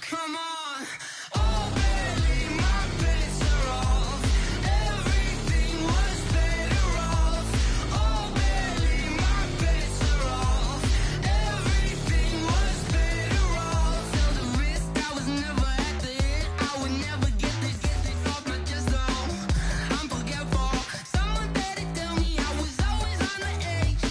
Come on. Oh, barely, my bets are off. Everything was better off. Oh, barely, my bets are off. Everything was better off. Till the risk, I was never at the end. I would never get this off my chest, though. I'm forgetful. Someone better tell me I was always on the edge.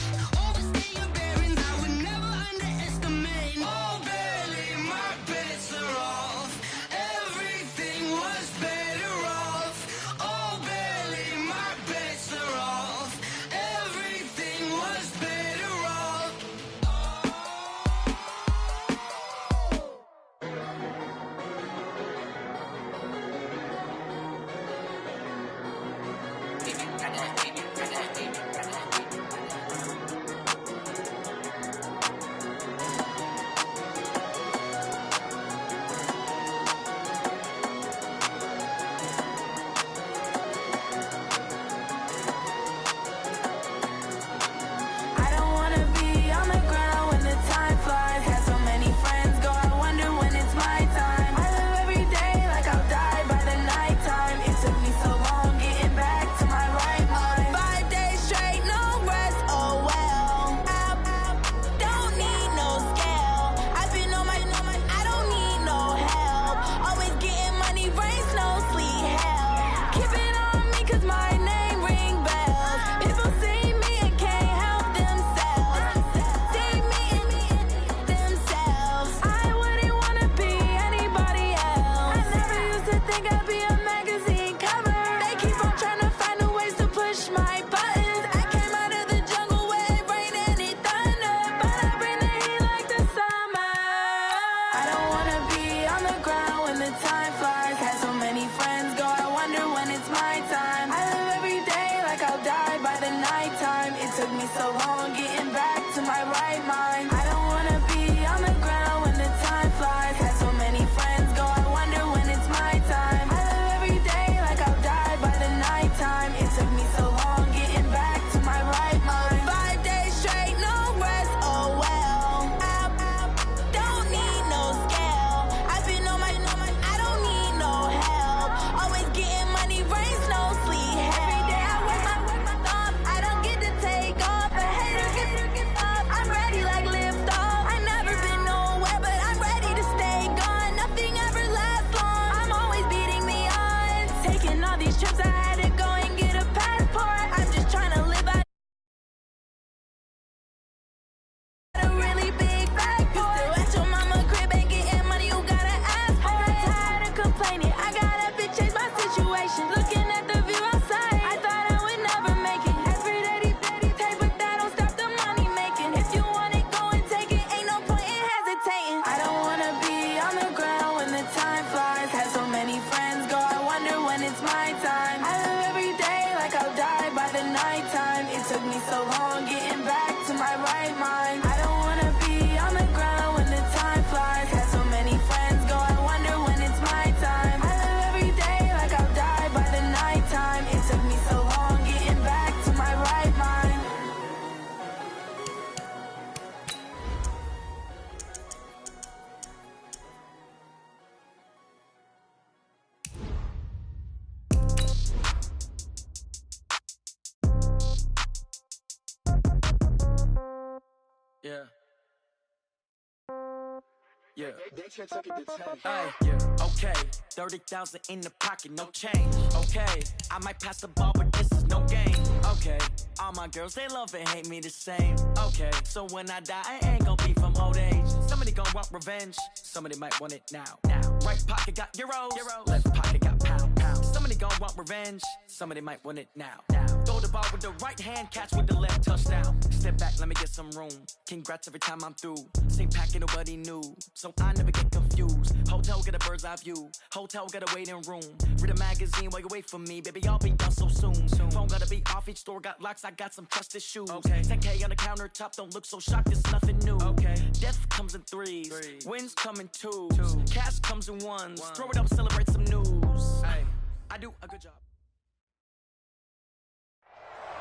Overstay your bearings, I would never underestimate. Oh, barely, my bets are off. Everything was better off. Oh, barely, my bets are off. Everything was better off. I don't wanna be on the ground when the time flies. Had so many friends go, I wonder when it's my time. I live every day like I'll die by the nighttime. It took me so long getting back to my right mind. 5 days straight, no rest, oh well. Don't need no scale. I've been on my, I don't need no help. Always getting money, rains, no sleet, hell. Keep it on me cause my name ring bells. People see me and can't help themselves. See me and themselves. I wouldn't wanna be anybody else. I never used to think I'd be a magazine cover. They keep on trying to find new ways to push my buttons. I came out of the jungle where it rained and it thunder, but I bring the heat like the summer. I don't wanna be on the ground when the time flies. Had so many friends go, I wonder when it's my time. I live every day like I'll die by the nighttime. It took me so long getting back to my right mind. I don't wanna be on the ground when the time flies. Had so many friends go, I wonder when it's my time. I live every day like I'll die by the nighttime. It took me so long getting back to my right mind. 5 days straight, no rest, oh well. Don't need no scale. I've been on my, I don't need no help. Always getting money, rains, no sleet, hell. Every day I work my thumb. I don't get to take off. A hater get up. I'm ready like lift off. I never been nowhere, but I'm ready to stay gone. Nothing ever lasts long. I'm always beating the odds. Taking all these trips, I had to go and get a passport. I'm just trying to live out a really big backboard. You still at your mama crib, ain't getting money, you gotta ask for it. I got tired of complaining, I gotta change my situation. Looking at the view outside, I thought I would never make it. Every day, take, but that don't stop the money making. If you want it, go and take it, ain't no point in hesitating. I don't wanna be on the ground when the time flies. Had so many friends go, I wonder when it's my time. I live every day like I'll die by the nighttime. It took me so long getting back to my right mind. I don't wanna be on the ground when the time flies. Had so many friends go, I wonder when it's my time. I live every day like I'll die by the nighttime. It took me so long getting back to my right mind. Yeah. Yeah. Hey, yeah. Okay. 30,000 in the pocket, no change. Okay. I might pass the ball, but this is no game. Okay. All my girls, they love and hate me the same. Okay. So when I die, I ain't gonna be from old age. Somebody gonna want revenge. Somebody might want it now. Right pocket got euros. Left pocket got pound. Somebody gonna want revenge. Somebody might want it now. Throw the ball with the right hand, catch with the left, touchdown. Step back, let me get some room. Congrats every time I'm through. Same packet, nobody knew, so I never get confused. Hotel get a bird's eye view. Hotel get a waiting room. Read a magazine while you wait for me, baby. I'll be done so soon. Phone gotta be off. Each store got locks. I got some trusted shoes. 10K on the countertop. Don't look so shocked. It's nothing new. Death comes in threes. Wins come in twos. Cash comes in ones. Throw it up, celebrate some news. I do a good job.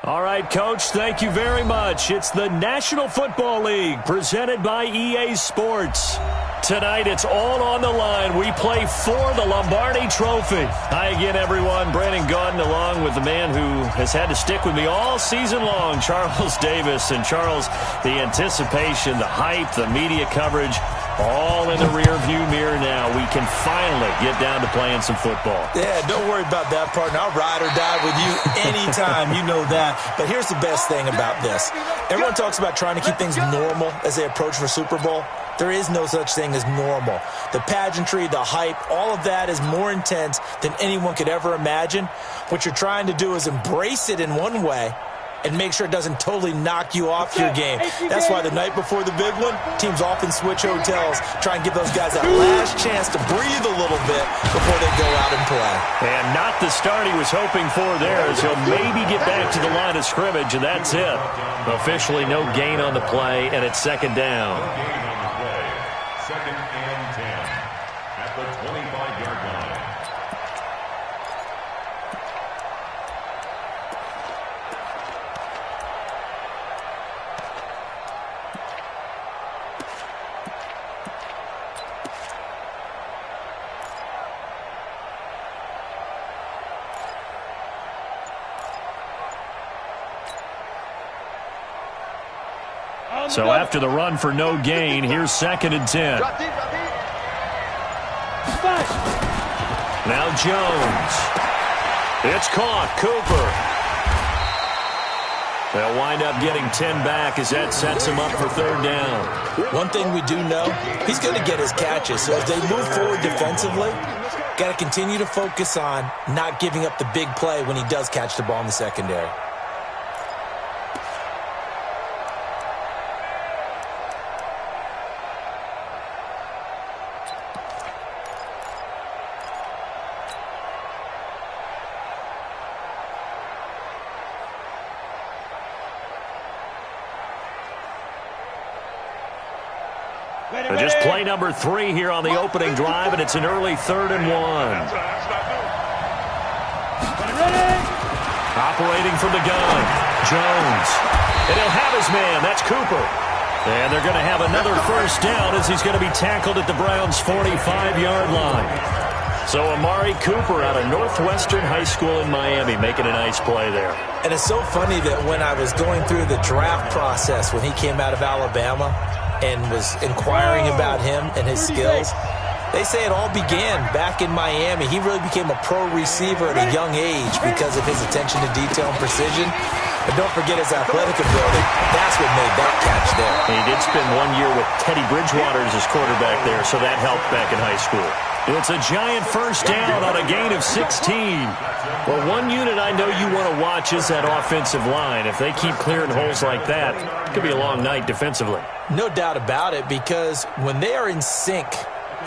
All right, Coach, thank you very much. It's the National Football League presented by EA Sports. Tonight, it's all on the line. We play for the Lombardi Trophy. Hi again, everyone. Brandon Gaudin along with the man who has had to stick with me all season long, Charles Davis. And Charles, the anticipation, the hype, the media coverage, all in the rearview mirror now. We can finally get down to playing some football. Yeah, don't worry about that, partner. I'll ride or die with you anytime. You know that. But here's the best thing about this. Everyone talks about trying to keep things normal as they approach for Super Bowl. There is no such thing as normal. The pageantry, the hype, all of that is more intense than anyone could ever imagine. What you're trying to do is embrace it in one way and make sure it doesn't totally knock you off your game. That's why the night before the big one, teams often switch hotels, try and give those guys that last chance to breathe a little bit before they go out and play. And not the start he was hoping for there, as he'll maybe get back to the line of scrimmage, and that's it. Officially no gain on the play, and it's second down. Second and 10 at the 25-yard line. So after the run for no gain, here's second and 10. Now Jones. It's caught. Cooper. They'll wind up getting 10 back as that sets him up for third down. One thing we do know, he's going to get his catches. So as they move forward defensively, got to continue to focus on not giving up the big play when he does catch the ball in the secondary. Just play number 3 here on the opening drive, and it's an early 3rd and 1. Operating from the gun, Jones. And he'll have his man. That's Cooper. And they're going to have another first down as he's going to be tackled at the Browns' 45-yard line. So Amari Cooper out of Northwestern High School in Miami making a nice play there. And it's so funny that when I was going through the draft process when he came out of Alabama and was inquiring about him and his skills, they say it all began back in Miami. He really became a pro receiver at a young age because of his attention to detail and precision. But don't forget his athletic ability. That's what made that catch there. He did spend 1 year with Teddy Bridgewater as his quarterback there, so that helped back in high school. It's a giant first down on a gain of 16. Well, one unit I know you want to watch is that offensive line. If they keep clearing holes like that, it could be a long night defensively. No doubt about it, because when they are in sync,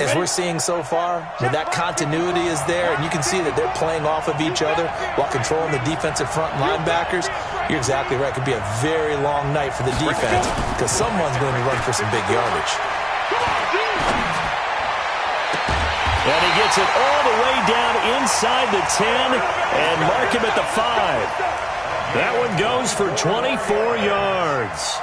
as we're seeing so far, when that continuity is there, and you can see that they're playing off of each other while controlling the defensive front linebackers, you're exactly right. It could be a very long night for the defense because someone's going to run for some big yardage. And he gets it all the way down inside the 10 and mark him at the 5. That one goes for 24 yards.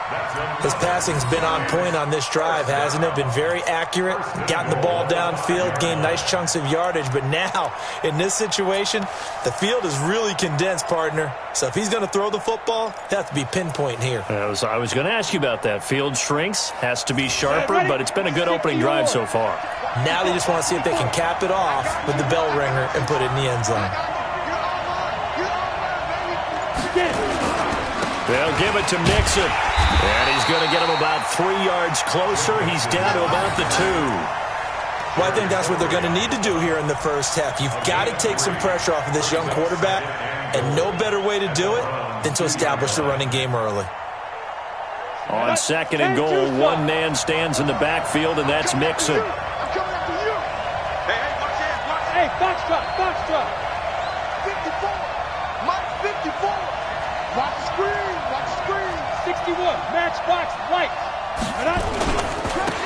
His passing's been on point on this drive, hasn't it? Been very accurate, gotten the ball downfield, gained nice chunks of yardage. But now, in this situation, the field is really condensed, partner. So if he's going to throw the football, it has to be pinpoint here. I was going to ask you about that. Field shrinks, has to be sharper, but it's been a good opening drive so far. Now they just want to see if they can cap it off with the bell ringer and put it in the end zone. They'll give it to Mixon. And he's going to get him about 3 yards closer. He's down to about the 2. Well, I think that's what they're going to need to do here in the first half. You've got to take some pressure off of this young quarterback, and no better way to do it than to establish the running game early. On second and goal, one man stands in the backfield, and that's Mixon. Hey, Foxtrot. 54. Mike 54. Watch the screen. 61. Matchbox lights.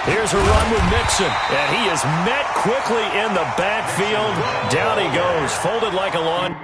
Here's a run with Mixon, and he is met quickly in the backfield. Down he goes, folded like a lawn.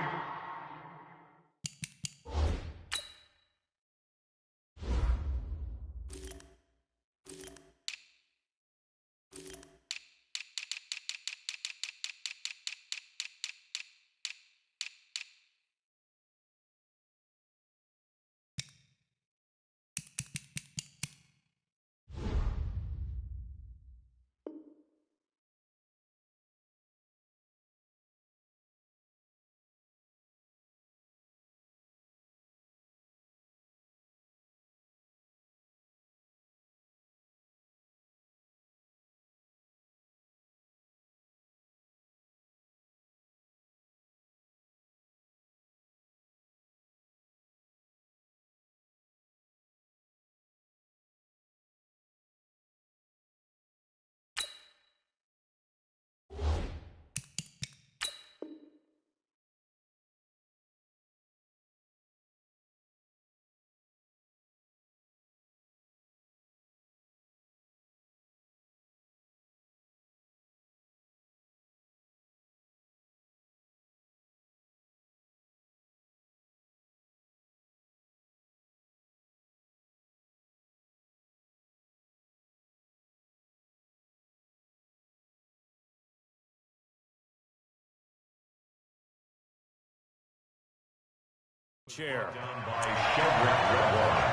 Chair. Down by Shedrick Redline.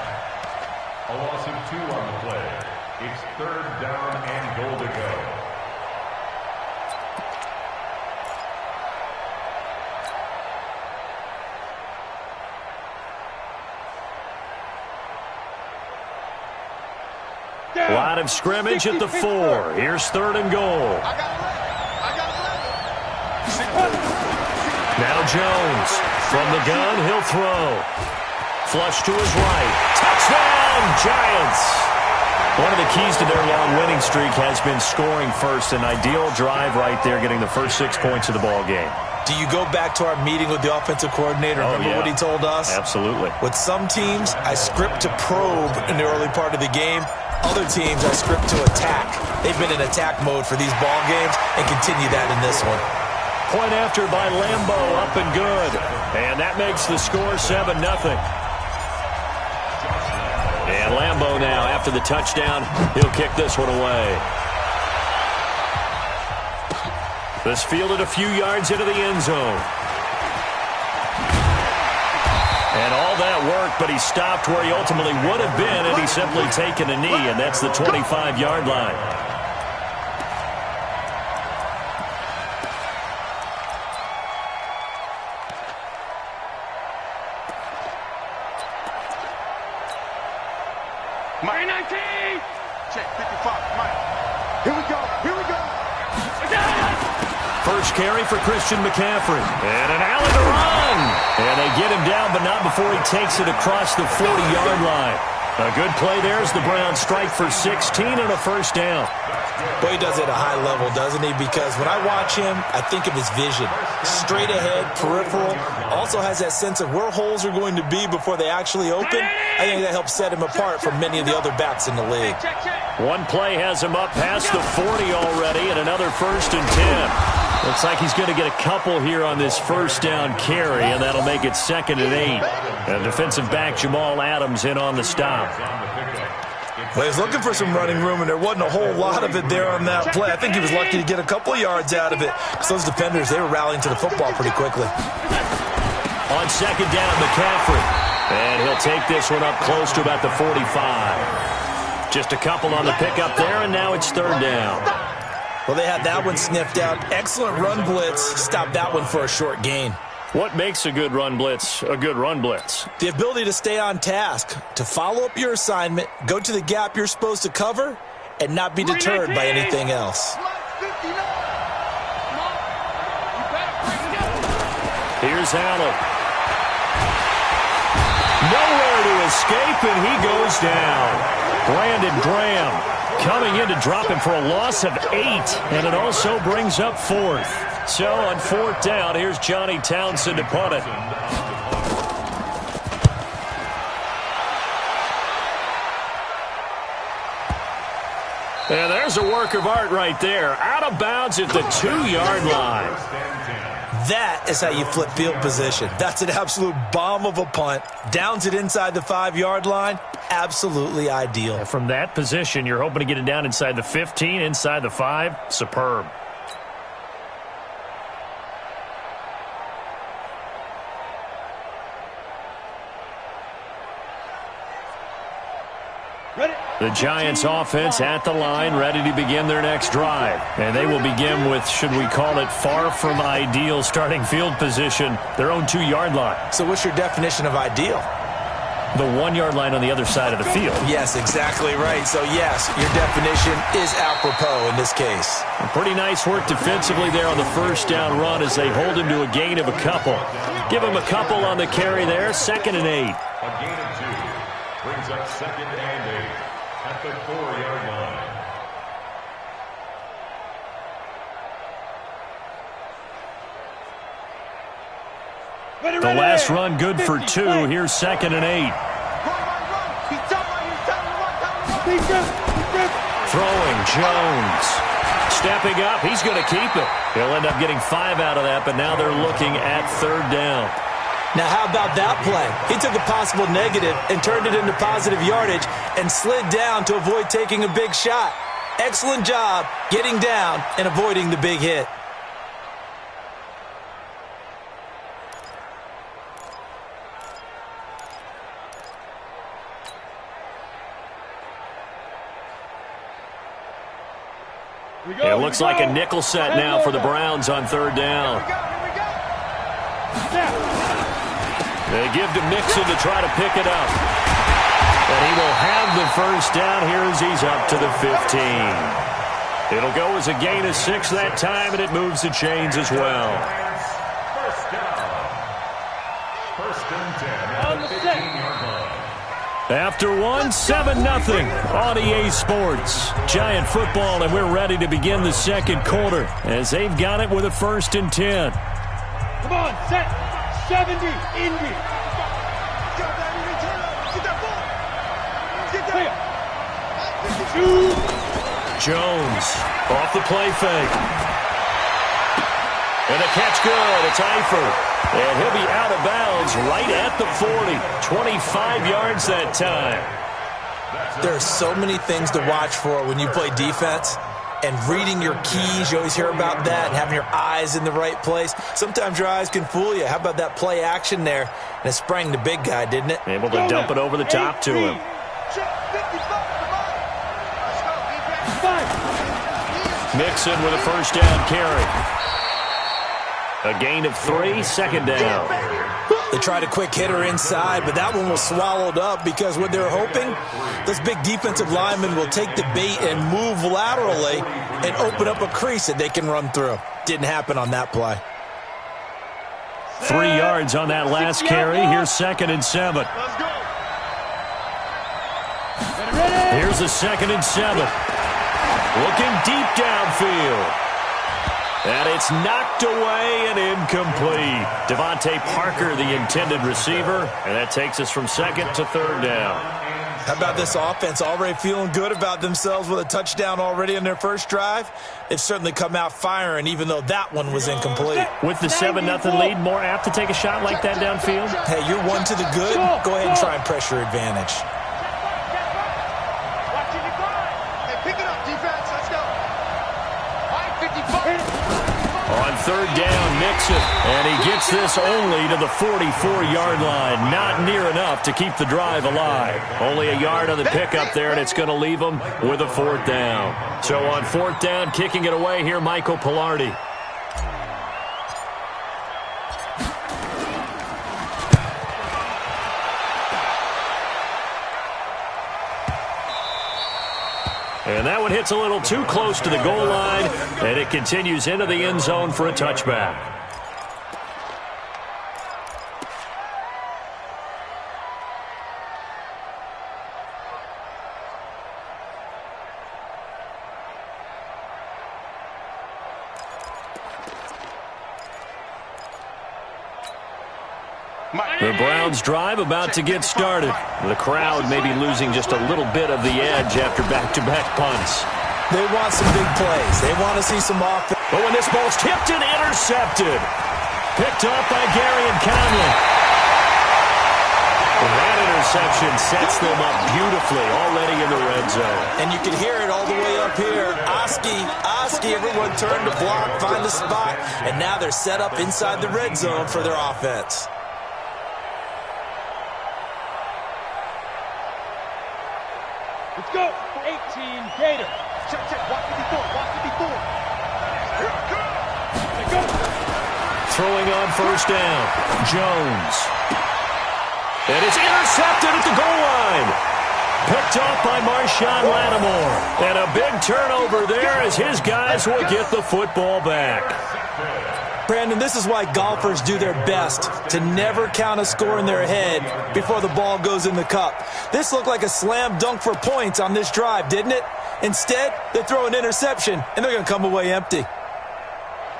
A loss of 2 on the play. It's 3rd down and goal to go. Line of scrimmage at the 4. Here's 3rd and goal. Now Jones from the gun. He'll throw. Flush to his right. Touchdown, Giants. One of the keys to their long winning streak has been scoring first. An ideal drive right there, getting the first 6 points of the ball game. Do you go back to our meeting with the offensive coordinator? Remember what he told us? Absolutely. With some teams, I script to probe in the early part of the game. Other teams, I script to attack. They've been in attack mode for these ball games and continue that in this one. Point after by Lambo, up and good. And that makes the score 7-0. And Lambo now, after the touchdown, he'll kick this one away. This fielded a few yards into the end zone. And all that work, but he stopped where he ultimately would have been had he simply taken a knee, and that's the 25-yard line. Mike 19! Check 55, Mike. Here we go, here we go. First carry for Christian McCaffrey. And an alley to run. And they get him down, but not before he takes it across the 40-yard line. A good play there as the Browns strike for 16 and a first down. Boy, he does it at a high level, doesn't he? Because when I watch him, I think of his vision. Straight ahead, peripheral. Also has that sense of where holes are going to be before they actually open. I think that helps set him apart from many of the other backs in the league. One play has him up past the 40 already, and another 1st and 10. Looks like he's going to get a couple here on this first down carry, and that'll make it 2nd and 8. And defensive back Jamal Adams in on the stop. Well, he was looking for some running room, and there wasn't a whole lot of it there on that play. I think he was lucky to get a couple of yards out of it, because those defenders, they were rallying to the football pretty quickly. On 2nd down, McCaffrey. And he'll take this one up close to about the 45. Just a couple on the pickup there, and now it's 3rd down. Well, they had that one sniffed out. Excellent run blitz. Stopped that one for a short gain. What makes a good run blitz a good run blitz? The ability to stay on task, to follow up your assignment, go to the gap you're supposed to cover, and not be deterred by anything else. Here's Allen. Nowhere to escape, and he goes down. Brandon Graham coming in to drop him for a loss of 8, and it also brings up 4th. So on 4th down, here's Johnny Townsend to punt it. And there's a work of art right there. Out of bounds at the 2-yard line. That is how you flip field position. That's an absolute bomb of a punt. Downs it inside the 5-yard line. Absolutely ideal. And from that position, you're hoping to get it down inside the 15, inside the 5. Superb. The Giants offense at the line, ready to begin their next drive. And they will begin with, should we call it, far from ideal starting field position, their own 2-yard line. So what's your definition of ideal? The 1-yard line on the other side of the field. Yes, exactly right. So, yes, your definition is apropos in this case. Pretty nice work defensively there on the first down run as they hold him to a gain of a couple. Give him a couple on the carry there, 2nd and 8. A gain of 2 brings up 2nd and 8 at the 4-yard line. The last run good for 2. Here's 2nd and 8. Throwing, Jones. Stepping up, he's going to keep it. He'll end up getting 5 out of that, but now they're looking at 3rd down. Now, how about that play? He took a possible negative and turned it into positive yardage and slid down to avoid taking a big shot. Excellent job getting down and avoiding the big hit. It looks like a nickel set now for the Browns on third down. They give to Mixon to try to pick it up. And he will have the first down here as he's up to the 15. It'll go as a gain of 6 that time, and it moves the chains as well. First and 10 at the 15-yard line. After 1, 7-0 on EA Sports. Giant football, and we're ready to begin the second quarter as they've got it with a 1st and 10. Come on, set. 70, Indy. Jones off the play fake. And the catch good. It's Eifert. And he'll be out of bounds right at the 40. 25 yards that time. There are so many things to watch for when you play defense. And reading your keys, you always hear about that, and having your eyes in the right place. Sometimes your eyes can fool you. How about that play action there? And it sprang the big guy, didn't it? Able to dump it over the top to him. Mixon with a first down carry. A gain of 3, second down. They tried a quick hitter inside, but that one was swallowed up because what they're hoping, this big defensive lineman will take the bait and move laterally and open up a crease that they can run through. Didn't happen on that play. 3 yards on that last carry. Here's 2nd and 7. Here's a 2nd and 7. Looking deep downfield. And it's knocked away and incomplete. Devontae Parker, the intended receiver. And that takes us from 2nd to 3rd down. How about this offense already feeling good about themselves with a touchdown already in their first drive? They've certainly come out firing, even though that one was incomplete. With the 7-0 lead, more apt to take a shot like that downfield? Hey, you're one to the good. Go ahead and try and press your advantage. On 3rd down, Mixon, and he gets this only to the 44-yard line. Not near enough to keep the drive alive. Only a yard on the pickup there, and it's going to leave him with a 4th down. So on 4th down, kicking it away here, Michael Pilardi. And that one hits a little too close to the goal line, and it continues into the end zone for a touchback. The Browns drive about to get started. The crowd may be losing just a little bit of the edge after back-to-back punts. They want some big plays. They want to see some offense. But when this ball's tipped and intercepted. Picked up by Gary and Conley. That interception sets them up beautifully already in the red zone. And you can hear it all the way up here. Oski, everyone turned to block, find a spot, and now they're set up inside the red zone for their offense. Let's go. 18, Gator. Check, check. Watch me before. Watch me before. Let's go. Throwing on 1st down. Jones. And it's intercepted at the goal line. Picked off by Marshawn Lattimore. And a big turnover there as his guys will get the football back. Brandon, this is why golfers do their best to never count a score in their head before the ball goes in the cup. This looked like a slam dunk for points on this drive, didn't it? Instead, they throw an interception, and they're going to come away empty.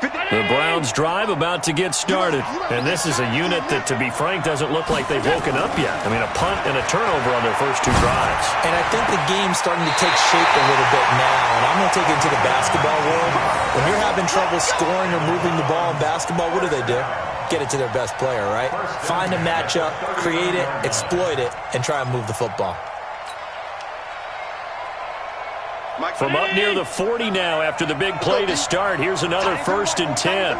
The Browns drive about to get started. And this is a unit that, to be frank, doesn't look like they've woken up yet. I mean, a punt and a turnover on their first 2 drives. And I think the game's starting to take shape a little bit now. And I'm going to take it into the basketball world. When you're having trouble scoring or moving the ball in basketball, what do? Get it to their best player, right? Find a matchup, create it, exploit it, and try and move the football. From up near the 40 now after the big play to start. Here's another 1st and 10.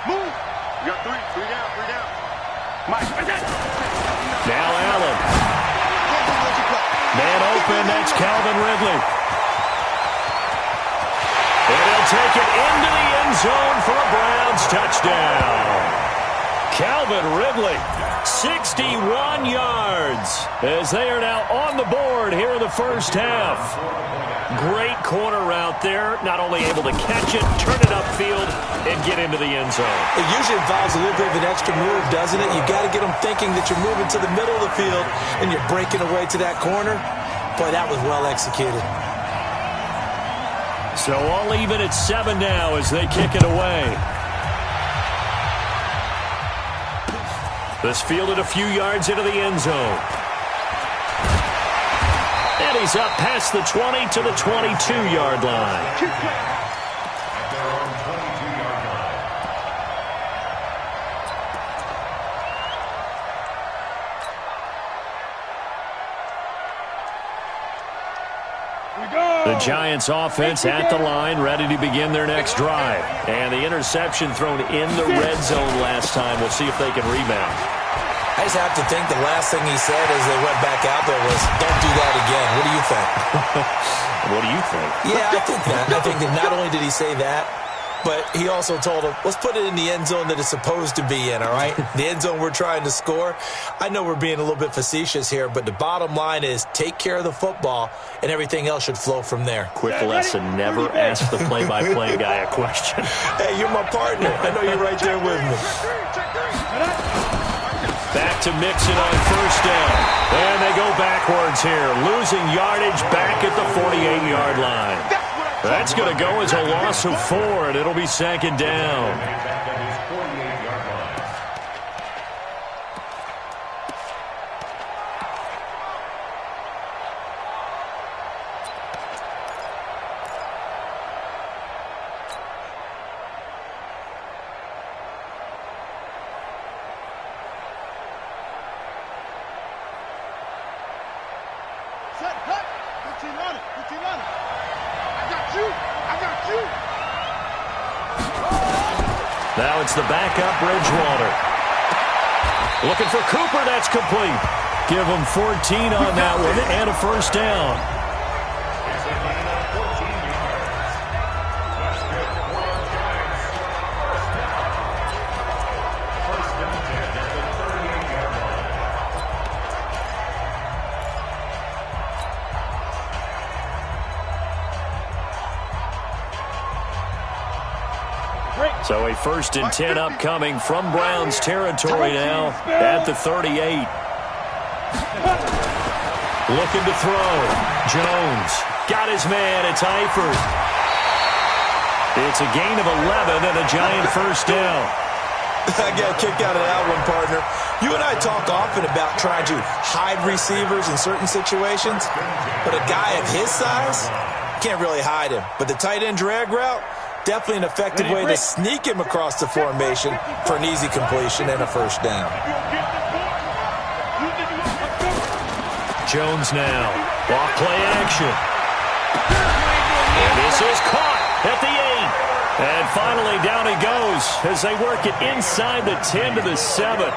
Move. You got 3 down. Mike. Now Allen. Man open, that's Calvin Ridley. And take it into the end zone for a Browns touchdown. Calvin Ridley, 61 yards, as they are now on the board here in the first half. Great corner route there, not only able to catch it, turn it upfield, and get into the end zone. It usually involves a little bit of an extra move, doesn't it? You've got to get them thinking that you're moving to the middle of the field and you're breaking away to that corner. Boy, that was well executed. So all even at 7 now as they kick it away. This fielded a few yards into the end zone. And he's up past the 20 to the 22-yard line. At their own 22-yard line. The Giants offense at the line, ready to begin their next drive. And the interception thrown in the red zone last time. We'll see if they can rebound. I just have to think the last thing he said as they went back out there was, don't do that again. What do you think? What do you think? Yeah, I think that. I think that not only did he say that, but he also told him, let's put it in the end zone that it's supposed to be in, all right? The end zone we're trying to score. I know we're being a little bit facetious here, but the bottom line is take care of the football, and everything else should flow from there. Quick lesson, never ask the play-by-play guy a question. Hey, you're my partner. I know you're right there with me. Back to Mixon on first down. And they go backwards here, losing yardage back at the 48-yard line. That's going to go as a loss of 4, and it'll be second down. Back at his 48-yard line. Set, cut. 15 on it. 15 on it. I got you. I got you. Now it's the backup Bridgewater. Looking for Cooper. That's complete. Give him 14 on that one and a first down. It's a gain of 14 yards. That's good for the Giants. First down 10 at the 38-yard line. So a 1st and 10 upcoming from Browns territory now at the 38. Looking to throw. Jones got his man. It's Eifert. It's a gain of 11 and a Giant first down. I got a kick out of that one, partner. You and I talk often about trying to hide receivers in certain situations, but a guy of his size can't really hide him. But the tight end drag route, definitely an effective way to sneak him across the formation for an easy completion and a first down. Jones now. Off play action. And this is caught at the 8. And finally down he goes as they work it inside the 10 to the 7.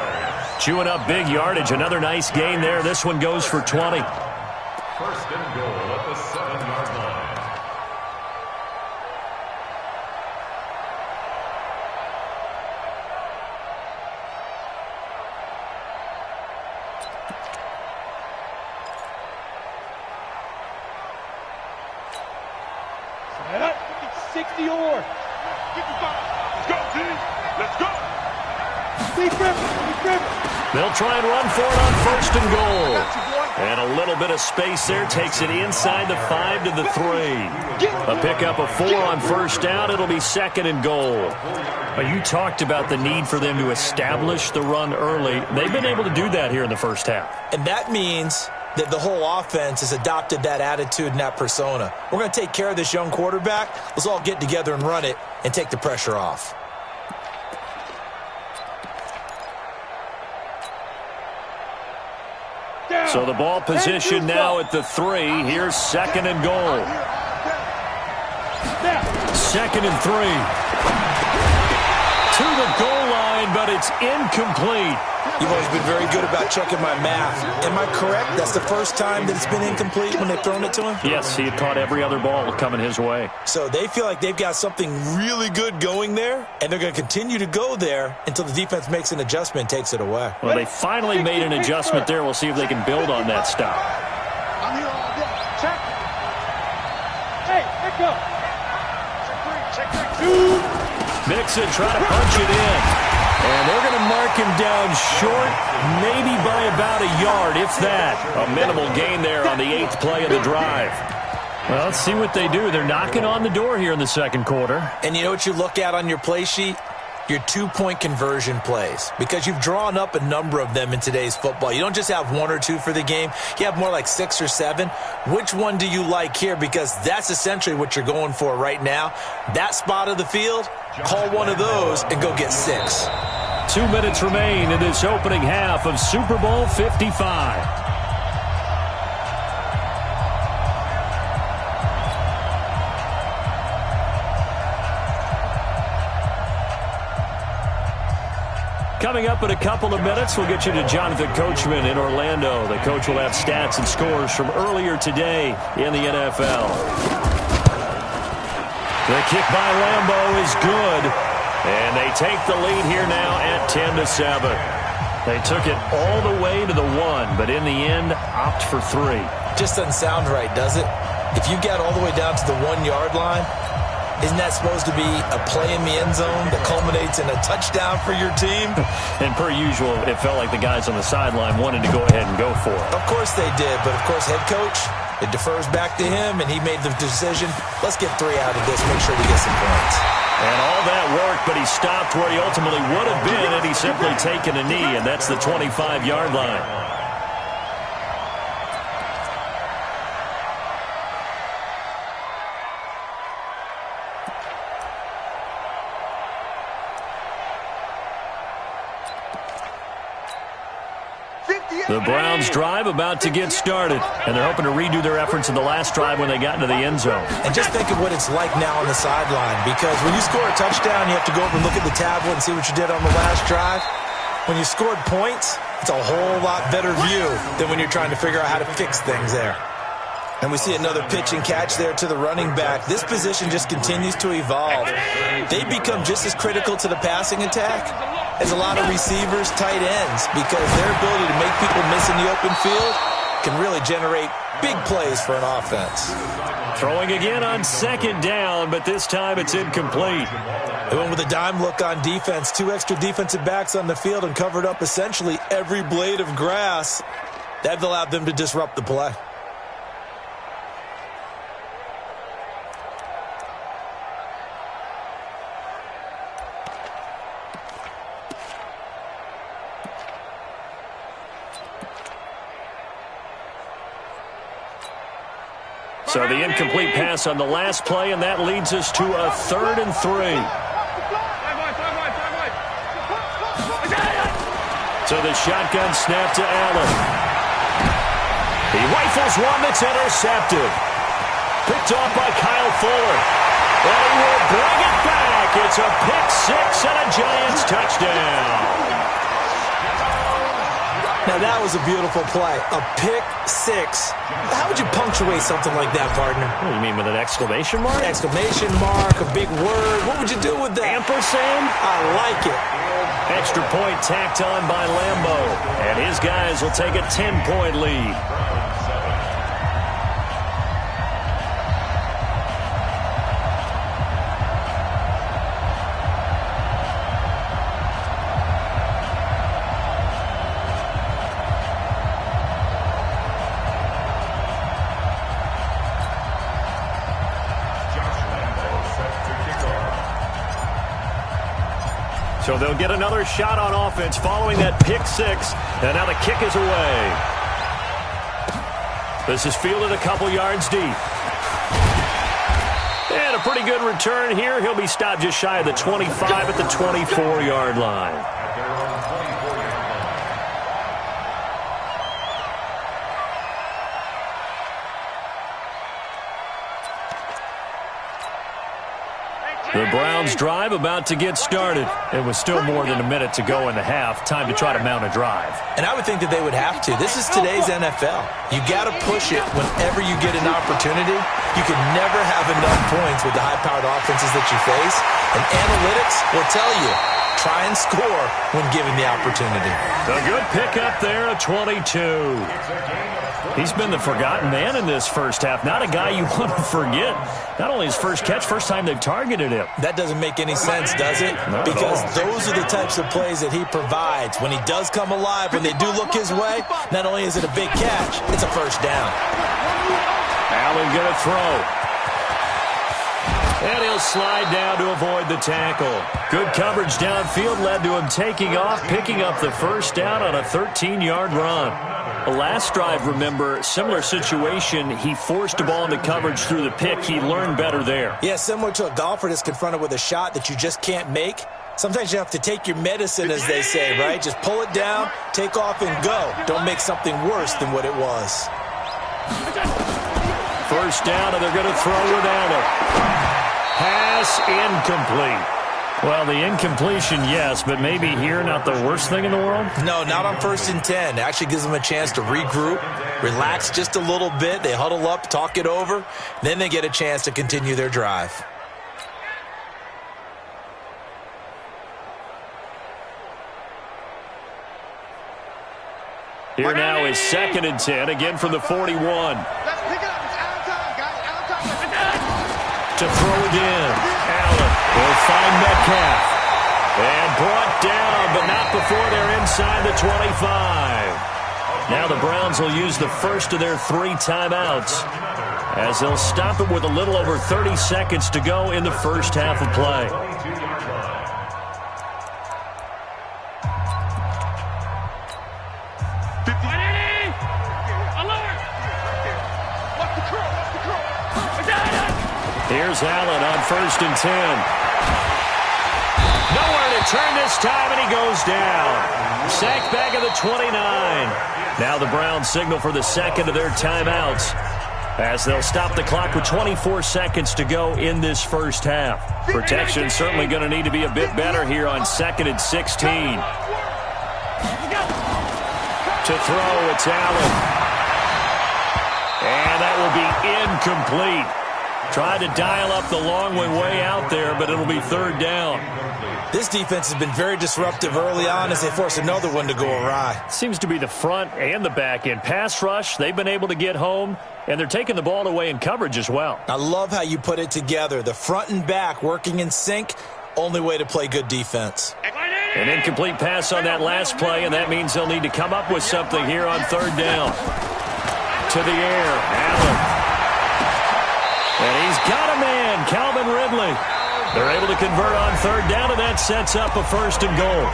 Chewing up big yardage. Another nice gain there. This one goes for 20. First and goal at the 7-yard line. Set up. 60 or. Let's go, team. Let's go. They'll try and run for it on first and goal. And a little bit of space there takes it inside the 5 to the 3. A pickup of 4 on first down. It'll be 2nd and goal. You talked about the need for them to establish the run early. They've been able to do that here in the first half. And that means that the whole offense has adopted that attitude and that persona. We're going to take care of this young quarterback. Let's all get together and run it and take the pressure off. So the ball position now at the 3. Here's 2nd and goal. 2nd and 3. To the goal line, but it's incomplete. You've always been very good about checking my math. Am I correct? That's the first time that it's been incomplete when they've thrown it to him? Yes, he had caught every other ball coming his way. So they feel like they've got something really good going there, and they're going to continue to go there until the defense makes an adjustment and takes it away. Well, they finally made an adjustment there. We'll see if they can build on that stop. I'm here all day. Check. Hey, let go. Check three. Mixon trying to punch it in. And they're going to mark him down short, maybe by about a yard, if that. A minimal gain there on the 8th play of the drive. Well, let's see what they do. They're knocking on the door here in the second quarter. And you know what you look at on your play sheet? Your 2-point conversion plays, because you've drawn up a number of them in today's football. You don't just have 1 or 2 for the game. You have more like 6 or 7. Which one do you like here? Because that's essentially what you're going for right now. That spot of the field, call one of those and go get 6. 2 minutes remain in this opening half of Super Bowl 55. Coming up in a couple of minutes, we'll get you to Jonathan Coachman in Orlando. The coach will have stats and scores from earlier today in the NFL. The kick by Lambeau is good, and they take the lead here now at 10-7. They took it all the way to the 1, but in the end, opt for 3. Just doesn't sound right, does it? If you get all the way down to the 1-yard line, isn't that supposed to be a play in the end zone that culminates in a touchdown for your team? And per usual, it felt like the guys on the sideline wanted to go ahead and go for it. Of course they did, but of course head coach, it defers back to him, and he made the decision, let's get 3 out of this, make sure we get some points. And all that worked, but he stopped where he ultimately would have been had he simply taken a knee, and that's the 25-yard line. The Browns drive about to get started, and they're hoping to redo their efforts in the last drive when they got into the end zone. And just think of what it's like now on the sideline, because when you score a touchdown, you have to go over and look at the tablet and see what you did on the last drive. When you scored points, it's a whole lot better view than when you're trying to figure out how to fix things there. And we see another pitch and catch there to the running back. This position just continues to evolve. They become just as critical to the passing attack as a lot of receivers, tight ends, because their ability to make people miss in the open field can really generate big plays for an offense. Throwing again on 2nd down, but this time it's incomplete. They went with a dime look on defense. 2 extra defensive backs on the field and covered up essentially every blade of grass. That allowed them to disrupt the play. So the incomplete pass on the last play, and that leads us to a 3rd and 3. So the shotgun snap to Allen. He rifles one that's intercepted. Picked off by Kyle Fuller. And he will bring it back. It's a pick 6 and a Giants touchdown. Now, that was a beautiful play. A pick 6. How would you punctuate something like that, partner? What do you mean, with an exclamation mark? Exclamation mark, a big word. What would you do with that? Ampersand? I like it. Extra point tacked on by Lambeau. And his guys will take a 10-point lead. So they'll get another shot on offense following that pick 6. And now the kick is away. This is fielded a couple yards deep. And a pretty good return here. He'll be stopped just shy of the 25 at the 24-yard line. The Browns Browns drive about to get started. It was still more than a minute to go in the half. Time to try to mount a drive. And I would think that they would have to. This is today's NFL. You got to push it whenever you get an opportunity. You can never have enough points with the high-powered offenses that you face. And analytics will tell you, try and score when given the opportunity. A good pickup there, a 22. He's been the forgotten man in this first half. Not a guy you want to forget. Not only his first catch, first time they've targeted him. That doesn't make any sense, does it? Because those are the types of plays that he provides. When he does come alive, when they do look his way, not only is it a big catch, it's a first down. Allen going to throw. And he'll slide down to avoid the tackle. Good coverage downfield led to him taking off, picking up the first down on a 13-yard run. The last drive, remember, similar situation. He forced a ball into coverage through the pick. He learned better there. Yeah, similar to a golfer that's confronted with a shot that you just can't make. Sometimes you have to take your medicine, as they say, right? Just pull it down, take off, and go. Don't make something worse than what it was. First down, and they're going to throw it Allen. Pass incomplete. Well, the incompletion, yes, but maybe here not the worst thing in the world? No, not on 1st and 10. It actually gives them a chance to regroup, relax just a little bit. They huddle up, talk it over. Then they get a chance to continue their drive. Here now is 2nd and 10, again from the 41. Let's pick it up. It's Allen time, guys. Allen time. To throw again. Allen will find Metcalf. And brought down, but not before they're inside the 25. Now the Browns will use the first of their 3 timeouts as they'll stop it with a little over 30 seconds to go in the first half of play. Here's Allen on 1st and 10. Nowhere to turn this time, and he goes down. Sacked back at the 29. Now the Browns signal for the second of their timeouts as they'll stop the clock with 24 seconds to go in this first half. Protection certainly going to need to be a bit better here on 2nd and 16. To throw, it's Allen. And that will be incomplete. Tried to dial up the long way out there, but it'll be 3rd down. This defense has been very disruptive early on as they force another one to go awry. Seems to be the front and the back end. Pass rush, they've been able to get home, and they're taking the ball away in coverage as well. I love how you put it together. The front and back working in sync, only way to play good defense. An incomplete pass on that last play, and that means they'll need to come up with something here on 3rd down. To the air, Allen. And he's got a man, Calvin Ridley. They're able to convert on 3rd down, and that sets up a 1st and goal.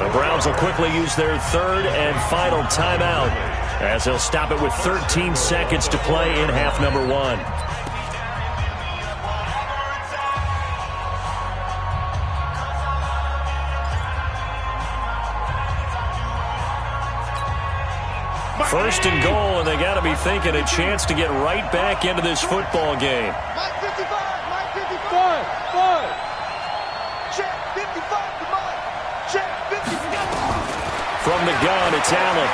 The Browns will quickly use their 3rd and final timeout as they'll stop it with 13 seconds to play in half number 1. First and goal, and they got to be thinking a chance to get right back into this football game. Mike 55, Mike 55. Five. Check 55 to Mike. Check 55. From the gun, it's Allen.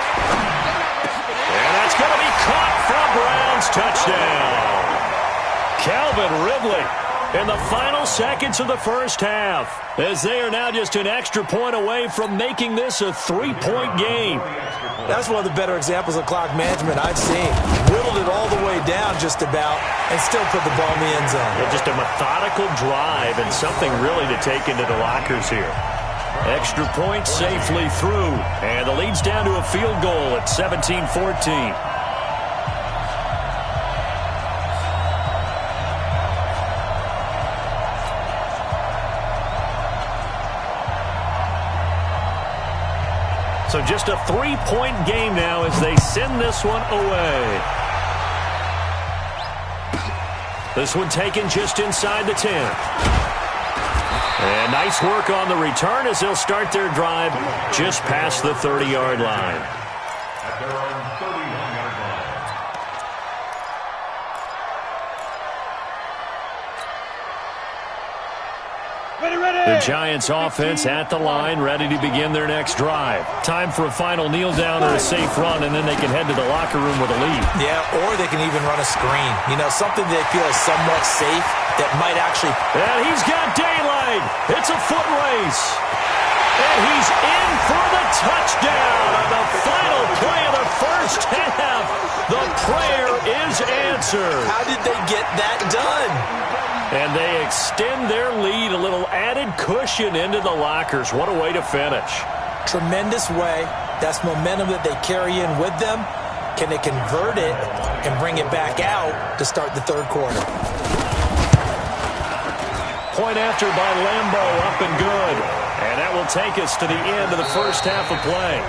And that's going to be caught from Browns. Touchdown. Calvin Ridley in the final seconds of the first half, as they are now just an extra point away from making this a 3-point game. That's one of the better examples of clock management I've seen. Whittled it all the way down just about and still put the ball in the end zone. Yeah, just a methodical drive and something really to take into the lockers here. Extra point safely through, and the lead's down to a field goal at 17-14. So just a 3-point game now as they send this one away. This one taken just inside the 10. And nice work on the return as they'll start their drive just past the 30-yard line. At their own 31-yard line. Ready, The Giants offense at the line, ready to begin their next drive. Time for a final kneel down or a safe run, and then they can head to the locker room with a lead. Yeah, or they can even run a screen. You know, something they feel is somewhat safe that might actually... And he's got daylight. It's a foot race. And he's in for the touchdown on the final play of the first half. The prayer is answered. How did they get that done? And they extend their lead, a little added cushion into the lockers. What a way to finish. Tremendous way. That's momentum that they carry in with them. Can they convert it and bring it back out to start the third quarter? Point after by Lambeau, up and good. And that will take us to the end of the first half of play.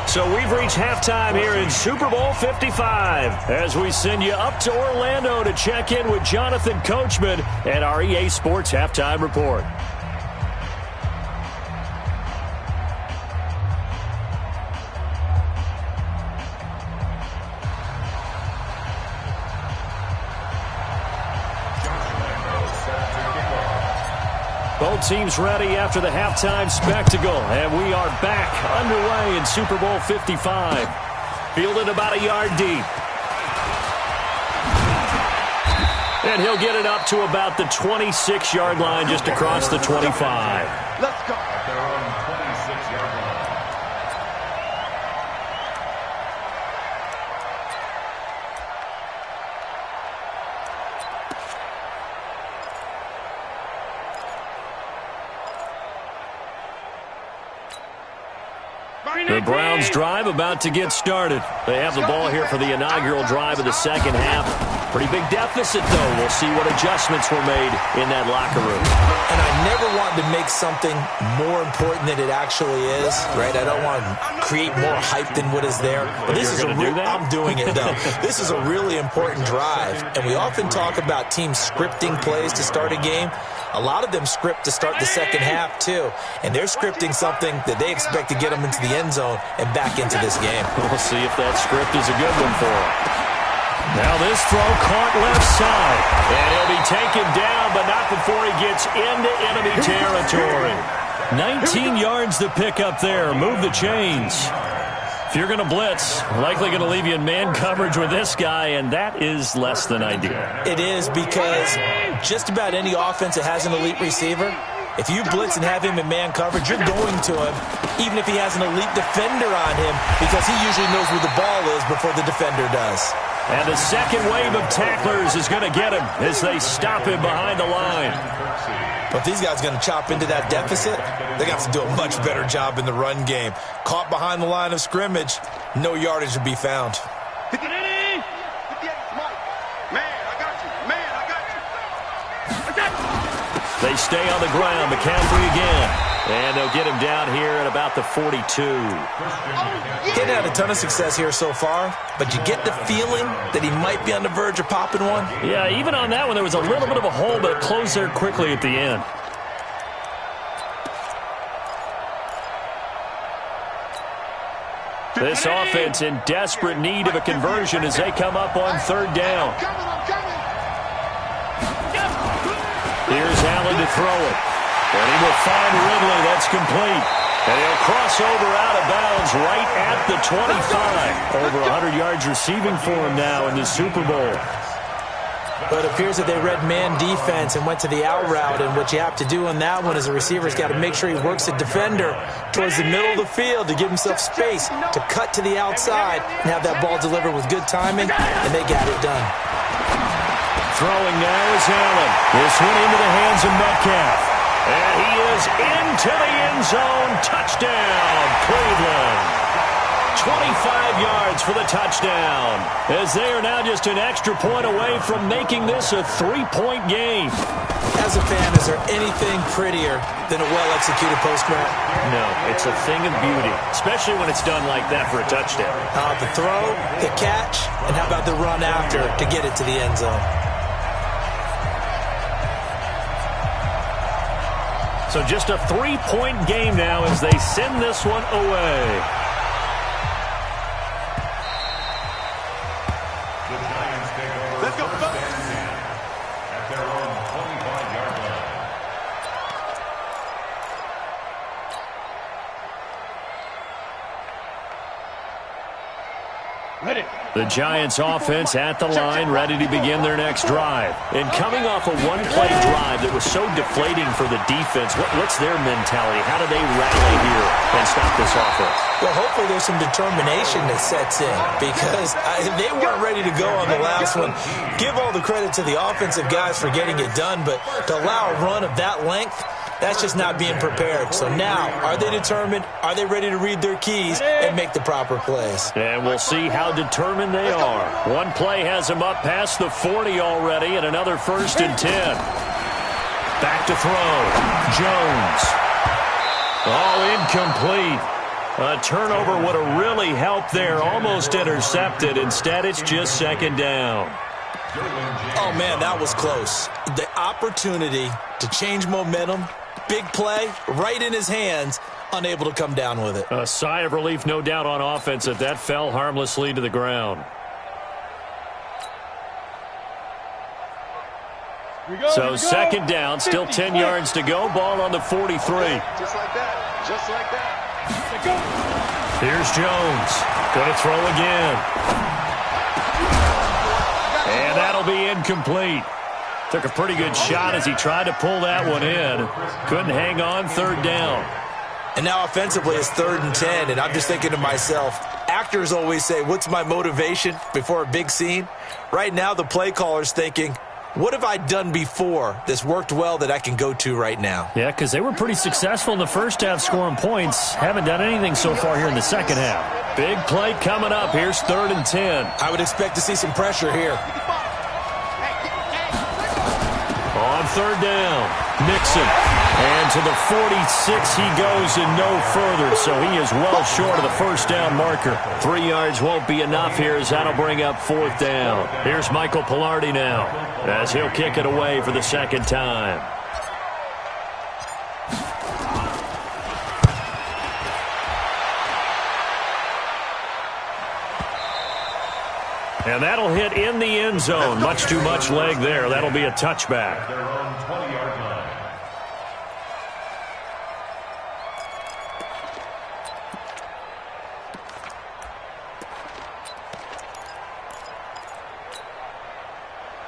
So we've reached halftime here in Super Bowl 55 as we send you up to Orlando to check in with Jonathan Coachman at our EA Sports Halftime Report. Both teams ready after the halftime spectacle, and we are back underway in Super Bowl 55. Fielded about a yard deep. And he'll get it up to about the 26-yard line, just across the 25. Let's go. At their own 26-yard line. The Browns drive about to get started. They have the ball here for the inaugural drive of the second half. Pretty big deficit, though. We'll see what adjustments were made in that locker room. And I never want to make something more important than it actually is, right? I don't want to create more hype than what is there. But this is I'm doing it, though. This is a really important drive. And we often talk about teams scripting plays to start a game. A lot of them script to start the second half, too. And they're scripting something that they expect to get them into the end zone and back into this game. We'll see if that script is a good one for them. Now this throw caught left side. And he'll be taken down, but not before he gets into enemy territory. 19 yards to pick up there. Move the chains. If you're going to blitz, likely going to leave you in man coverage with this guy, and that is less than ideal. It is, because just about any offense that has an elite receiver, if you blitz and have him in man coverage, you're going to him, even if he has an elite defender on him, because he usually knows where the ball is before the defender does. And the second wave of tacklers is going to get him as they stop him behind the line. But these guys are going to chop into that deficit. They got to do a much better job in the run game. Caught behind the line of scrimmage, no yardage to be found. 58, Mike. Man, I got you. Man, I got you. I got you. They stay on the ground. McCaffrey again. And they'll get him down here at about the 42. Getting had a ton of success here so far, but you get the feeling that he might be on the verge of popping one. Yeah, even on that one, there was a little bit of a hole, but it closed there quickly at the end. This offense in desperate need of a conversion as they come up on third down. Here's Allen to throw it. And he will find Ridley. That's complete. And he'll cross over out of bounds right at the 25. Over 100 yards receiving for him now in the Super Bowl. But it appears that they read man defense and went to the out route. And what you have to do on that one is the receiver's got to make sure he works the defender towards the middle of the field to give himself space to cut to the outside and have that ball delivered with good timing, and they got it done. Throwing now is Allen. This one into the hands of Metcalf. And he is into the end zone. Touchdown, Cleveland. 25 yards for the touchdown, as they are now just an extra point away from making this a 3-point game. As a fan, is there anything prettier than a well-executed post route? No, it's a thing of beauty, especially when it's done like that for a touchdown. The throw, the catch, and how about the run after to get it to the end zone? So just a 3-point game now as they send this one away. Let's go, folks. At their own 25-yard line. The Giants offense at the line, ready to begin their next drive. And coming off a one-play drive that was so deflating for the defense, what's their mentality? How do they rally here and stop this offense? Well, hopefully there's some determination that sets in because they weren't ready to go on the last one. Give all the credit to the offensive guys for getting it done, but to allow a run of that length, that's just not being prepared. So now, are they determined? Are they ready to read their keys and make the proper plays? And we'll see how determined they are. One play has them up past the 40 already, and another 1st and 10. Back to throw. Jones. All incomplete. A turnover would have really helped there. Almost intercepted. Instead, it's just 2nd down. Oh, man, that was close. The opportunity to change momentum, big play, right in his hands, unable to come down with it. A sigh of relief, no doubt, on offense that fell harmlessly to the ground. So 2nd down, still 10 yards to go. Ball on the 43. Just like that. Just like that. Here's Jones. Going to throw again. And that'll be incomplete. Took a pretty good shot as he tried to pull that one in. Couldn't hang on. 3rd down. And now offensively it's 3rd and 10, and I'm just thinking to myself, actors always say, what's my motivation before a big scene? Right now the play caller's thinking, what have I done before that's worked well that I can go to right now? Yeah, because they were pretty successful in the first half scoring points. Haven't done anything so far here in the second half. Big play coming up. Here's 3rd and 10. I would expect to see some pressure here. On 3rd down, Nixon. And to the 46 he goes and no further, so he is well short of the 1st down marker. 3 yards won't be enough here as that'll bring up 4th down. Here's Michael Pilardi now as he'll kick it away for the 2nd time. And that'll hit in the end zone. Much too much leg there. That'll be a touchback. Their own 20-yard line.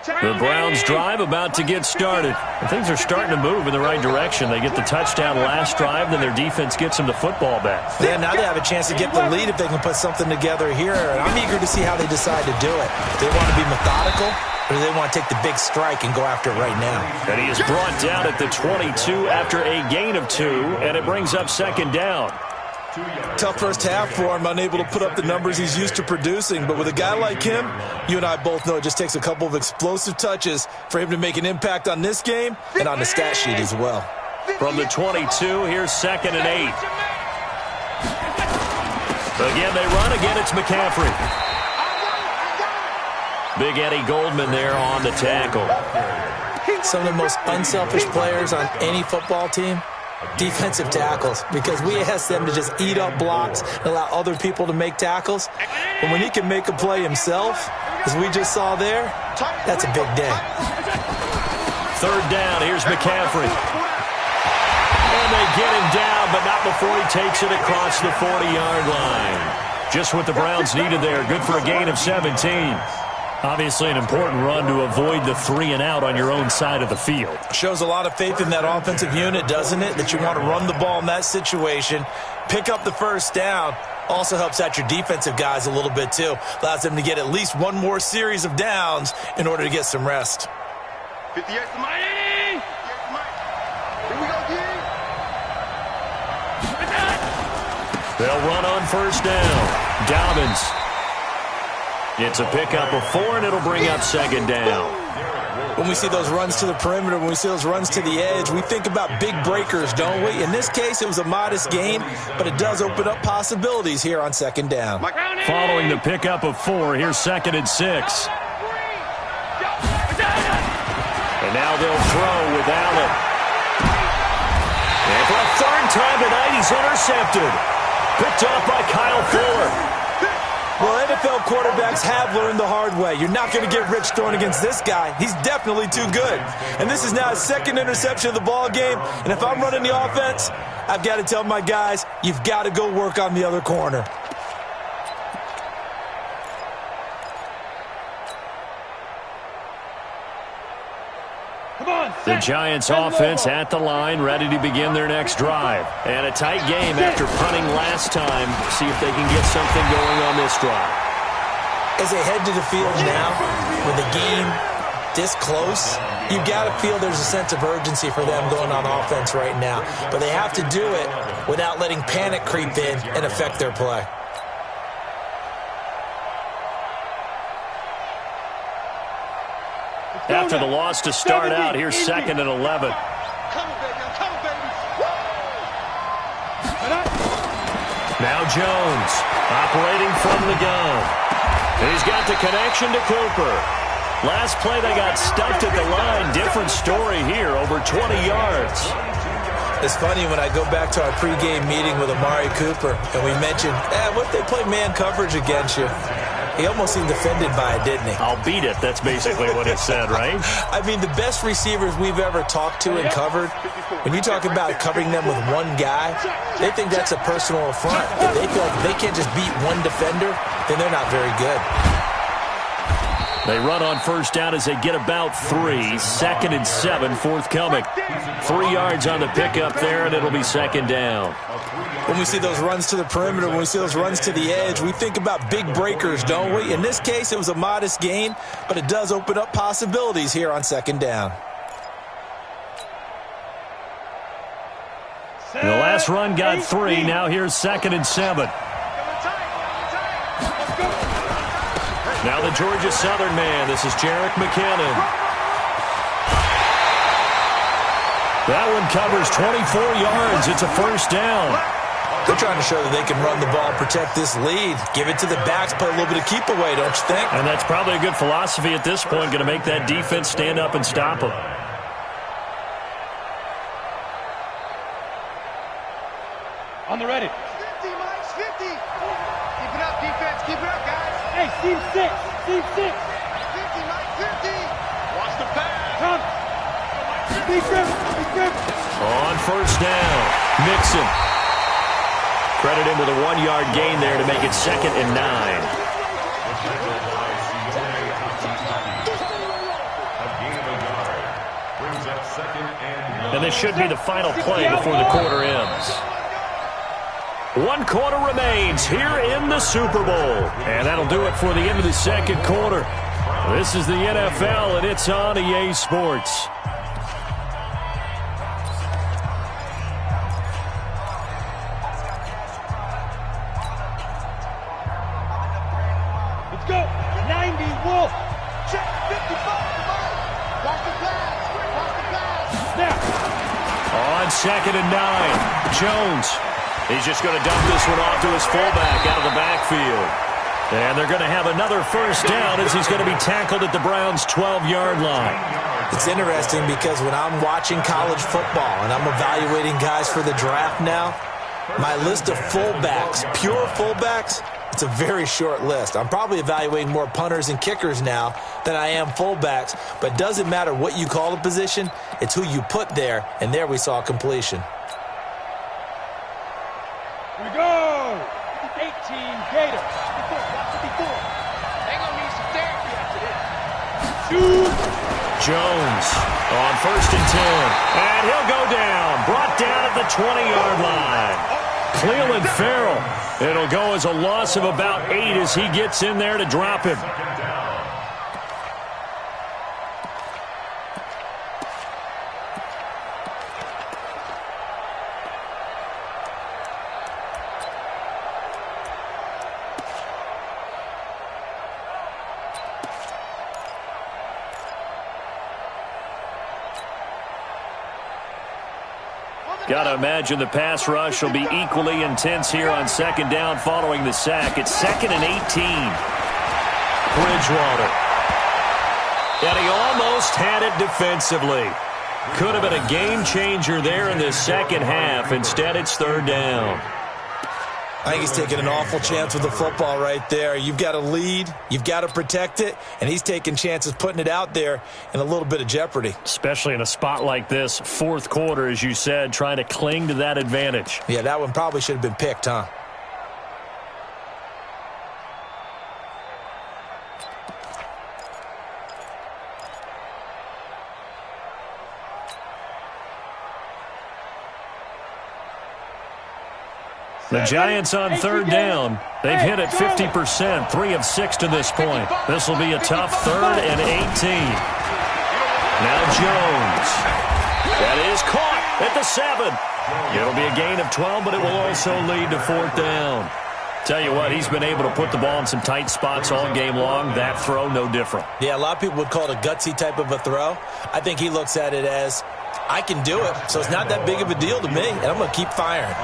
The Browns drive about to get started. And things are starting to move in the right direction. They get the touchdown last drive, then their defense gets them the football back. Yeah, now they have a chance to get the lead if they can put something together here. And I'm eager to see how they decide to do it. Do they want to be methodical, or do they want to take the big strike and go after it right now? And he is brought down at the 22 after a gain of 2, and it brings up 2nd down. Tough first half for him, unable to put up the numbers he's used to producing. But with a guy like him, you and I both know it just takes a couple of explosive touches for him to make an impact on this game and on the stat sheet as well. From the 22, here's 2nd and 8. Again, they run. Again, it's McCaffrey. Big Eddie Goldman there on the tackle. Some of the most unselfish players on any football team, defensive tackles, because we ask them to just eat up blocks and allow other people to make tackles. But when he can make a play himself, as we just saw there, that's a big day. 3rd down, here's McCaffrey. And they get him down, but not before he takes it across the 40-yard line. Just what the Browns needed there. Good for a gain of 17. Obviously an important run to avoid the 3-and-out on your own side of the field. Shows a lot of faith in that offensive unit, doesn't it? That you want to run the ball in that situation, pick up the 1st down. Also helps out your defensive guys a little bit too. Allows them to get at least one more series of downs in order to get some rest. 58 for Mike. Here we go, D. They'll run on 1st down. Dobbins. It's a pickup of 4, and it'll bring up 2nd down. When we see those runs to the perimeter, when we see those runs to the edge, we think about big breakers, don't we? In this case, it was a modest gain, but it does open up possibilities here on 2nd down. Following the pickup of 4, here's 2nd and 6. And now they'll throw with Allen. And for a 3rd time tonight, he's intercepted. Picked off by Kyle Fuller. Well, NFL quarterbacks have learned the hard way. You're not going to get rich throwing against this guy. He's definitely too good. And this is now his 2nd interception of the ball game. And if I'm running the offense, I've got to tell my guys, you've got to go work on the other corner. The Giants offense at the line, ready to begin their next drive. And a tight game after punting last time. See if they can get something going on this drive. As they head to the field now, with the game this close, you've got to feel there's a sense of urgency for them going on offense right now. But they have to do it without letting panic creep in and affect their play. After the loss to start out, here's 2nd and 11. Come on, baby. Come on, baby. Now Jones, operating from the gun. And he's got the connection to Cooper. Last play, they got stuffed at the line. Different story here, over 20 yards. It's funny when I go back to our pregame meeting with Amari Cooper, and we mentioned, what if they play man coverage against you? He almost seemed offended by it, didn't he? I'll beat it. That's basically what it said, right? I mean, the best receivers we've ever talked to and covered, when you talk about covering them with one guy, they think that's a personal affront. If they feel like they can't just beat one defender, then they're not very good. They run on first down as they get about 3. 2nd and 7, forthcoming. 3 yards on the pickup there, and it'll be 2nd down. When we see those runs to the perimeter, when we see those runs to the edge, we think about big breakers, don't we? In this case, it was a modest gain, but it does open up possibilities here on 2nd down. The last run got 3. Now here's 2nd and 7. Now the Georgia Southern man. This is Jerick McKinnon. That one covers 24 yards. It's a first down. They're trying to show that they can run the ball, protect this lead. Give it to the backs, play a little bit of keep away, don't you think? And that's probably a good philosophy at this point. Going to make that defense stand up and stop them. On the ready. 50, Mike, 50. Keep it up, defense. Keep it up, guys. Hey, team 6. Team 6. 50, Mike, 50. Watch the pass. Come. Be careful. Be careful. On first down, Mixon. Credit him with a 1-yard gain there to make it 2nd and 9. And this should be the final play before the quarter ends. 1 quarter remains here in the Super Bowl. And that'll do it for the end of the 2nd quarter. This is the NFL, and it's on EA Sports. Let's go. 90, Wolf. Check 55, Mike. Watch the pass. Watch the pass. Snap. On 2nd and 9, Jones. He's just going to dump this one off to his fullback out of the backfield. And they're going to have another first down as he's going to be tackled at the Browns' 12-yard line. It's interesting because when I'm watching college football and I'm evaluating guys for the draft now, my list of fullbacks, pure fullbacks, it's a very short list. I'm probably evaluating more punters and kickers now than I am fullbacks, but it doesn't matter what you call the position, it's who you put there, and there we saw completion. Here we go. 18, Gator. 54. They gonna need some therapy after this. Shoot. Jones on 1st and 10. And he'll go down. Brought down at the 20-yard line. Cleveland Farrell. It'll go as a loss of about 8 as he gets in there to drop him. Got to imagine the pass rush will be equally intense here on 2nd down following the sack. It's 2nd and 18. Bridgewater. And he almost had it defensively. Could have been a game changer there in the second half. Instead, it's 3rd down. I think he's taking an awful chance with the football right there. You've got to lead, you've got to protect it, and he's taking chances putting it out there in a little bit of jeopardy. Especially in a spot like this, 4th quarter, as you said, trying to cling to that advantage. Yeah, that one probably should have been picked, huh? The Giants on third down. They've hit it 50%, 3 of 6 to this point. This will be a tough 3rd and 18. Now Jones. That is caught at the 7. It'll be a gain of 12, but it will also lead to 4th down. Tell you what, he's been able to put the ball in some tight spots all game long. That throw, no different. Yeah, a lot of people would call it a gutsy type of a throw. I think he looks at it as, I can do it, so it's not that big of a deal to me, and I'm going to keep firing.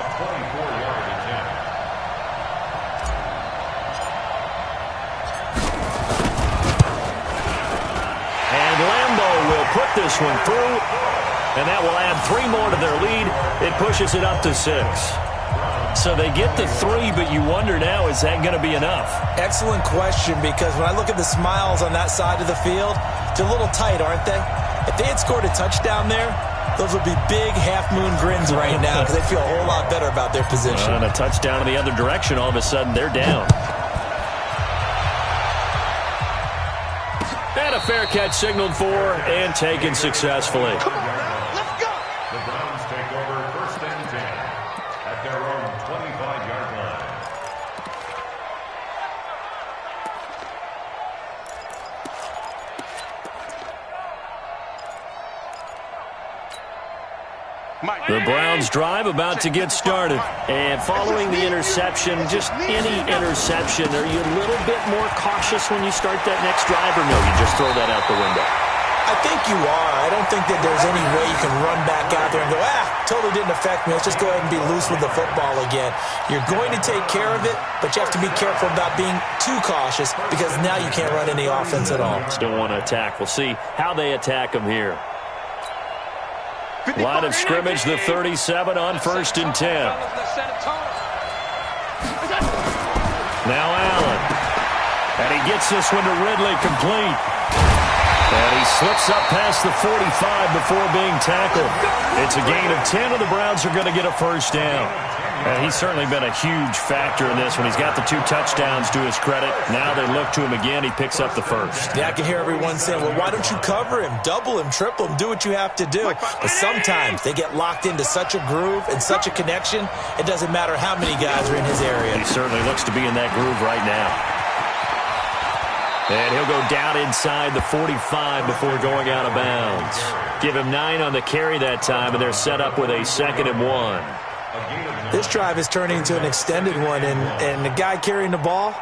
And Lambeau will put this one through, and that will add 3 more to their lead. It pushes it up to 6. So they get the 3, but you wonder now, is that going to be enough? Excellent question, because when I look at the smiles on that side of the field, they're a little tight, aren't they? If they had scored a touchdown there, those would be big half-moon grins right now because they'd feel a whole lot better about their position. And a touchdown in the other direction, all of a sudden they're down. And a fair catch signaled for and taken successfully. Come on now, let's go. The Browns take over 1st and 10 at their own 25-yard line. The Browns drive about to get started. And following the interception, just any interception, are you a little bit more cautious when you start that next drive, or no, you just throw that out the window? I think you are. I don't think that there's any way you can run back out there and go, totally didn't affect me. Let's just go ahead and be loose with the football again. You're going to take care of it, but you have to be careful about being too cautious because now you can't run any offense at all. Still want to attack. We'll see how they attack them here. Line of scrimmage, the 37 on 1st and 10. Now Allen. And he gets this one to Ridley complete. And he slips up past the 45 before being tackled. It's a gain of 10, and the Browns are going to get a 1st down. And he's certainly been a huge factor in this one. He's got the 2 touchdowns to his credit. Now they look to him again. He picks up the 1st. Yeah, I can hear everyone saying, well, why don't you cover him, double him, triple him, do what you have to do. But sometimes they get locked into such a groove and such a connection, it doesn't matter how many guys are in his area. He certainly looks to be in that groove right now. And he'll go down inside the 45 before going out of bounds. Give him 9 on the carry that time, and they're set up with a 2nd and 1. This drive is turning into an extended one, and the guy carrying the ball,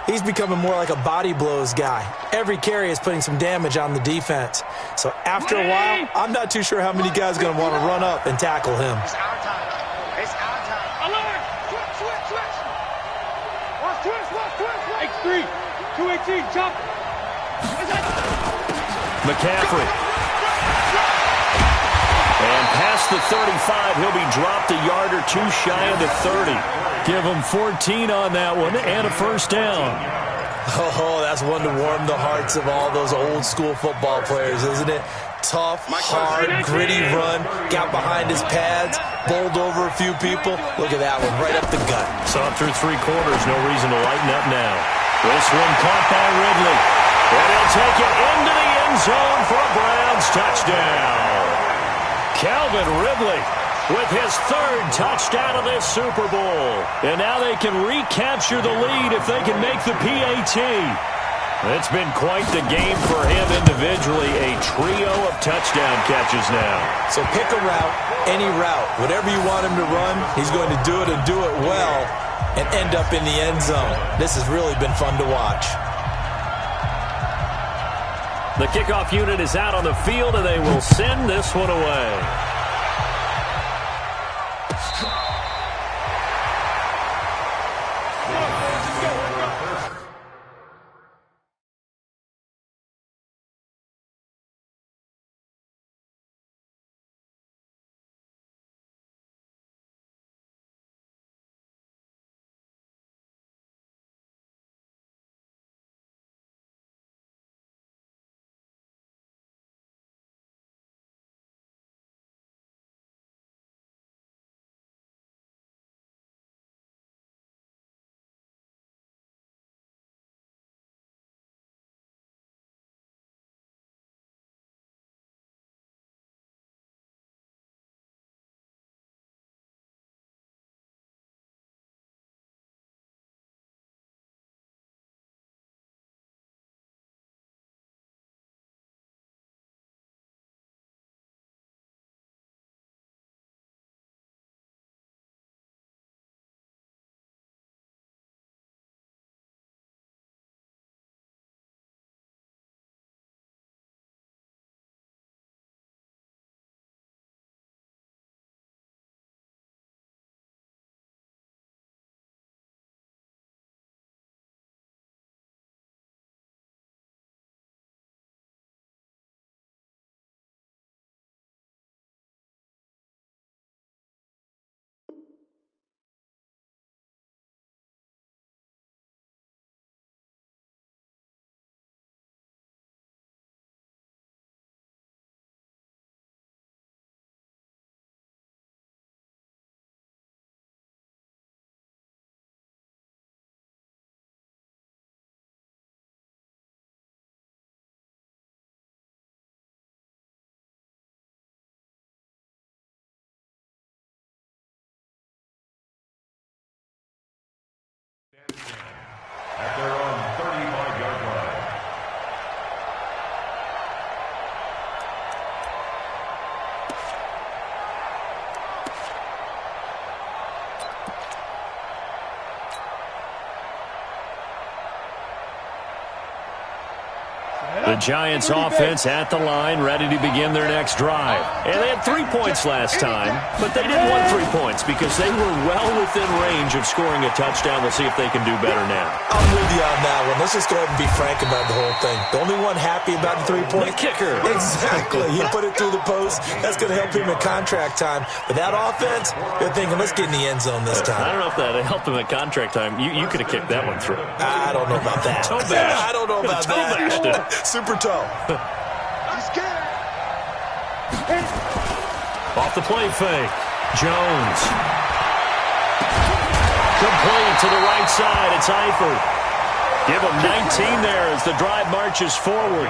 he's becoming more like a body blows guy. Every carry is putting some damage on the defense. So after a while, I'm not too sure how many guys are going to want to run up and tackle him. It's our time. It's our time. Alert! Switch. Watch twist. X3, 218, jump. McCaffrey. And past the 35, he'll be dropped a yard or 2 shy of the 30. Give him 14 on that one and a 1st down. Oh, that's one to warm the hearts of all those old school football players, isn't it? Tough, hard, gritty run, got behind his pads, bowled over a few people. Look at that one, right up the gut. Saw it through 3 quarters, no reason to lighten up now. This one caught by Ridley. And he'll take it into the end zone for a Browns touchdown. Calvin Ridley with his 3rd touchdown of this Super Bowl. And now they can recapture the lead if they can make the PAT. It's been quite the game for him individually. A trio of touchdown catches now. So pick a route, any route. Whatever you want him to run, he's going to do it and do it well and end up in the end zone. This has really been fun to watch. The kickoff unit is out on the field, and they will send this one away. The Giants offense at the line, ready to begin their next drive. And they had 3 points last time, but they didn't want 3 points because they were well within range of scoring a touchdown. We'll see if they can do better now. I'm with you on that one. Let's just go ahead and be frank about the whole thing. The only one happy about the 3-point. The kicker. Exactly. He put it through the post. That's going to help him in contract time. But that offense, they're thinking, let's get in the end zone this time. I don't know if that helped him at contract time. You could have kicked that one through. I don't know about that. Toe bash. I don't know about Toe bashed that. it. Super toe. He's scared. Off the play fake. Jones. Complete to the right side. It's Eifert. Give him 19 there as the drive marches forward.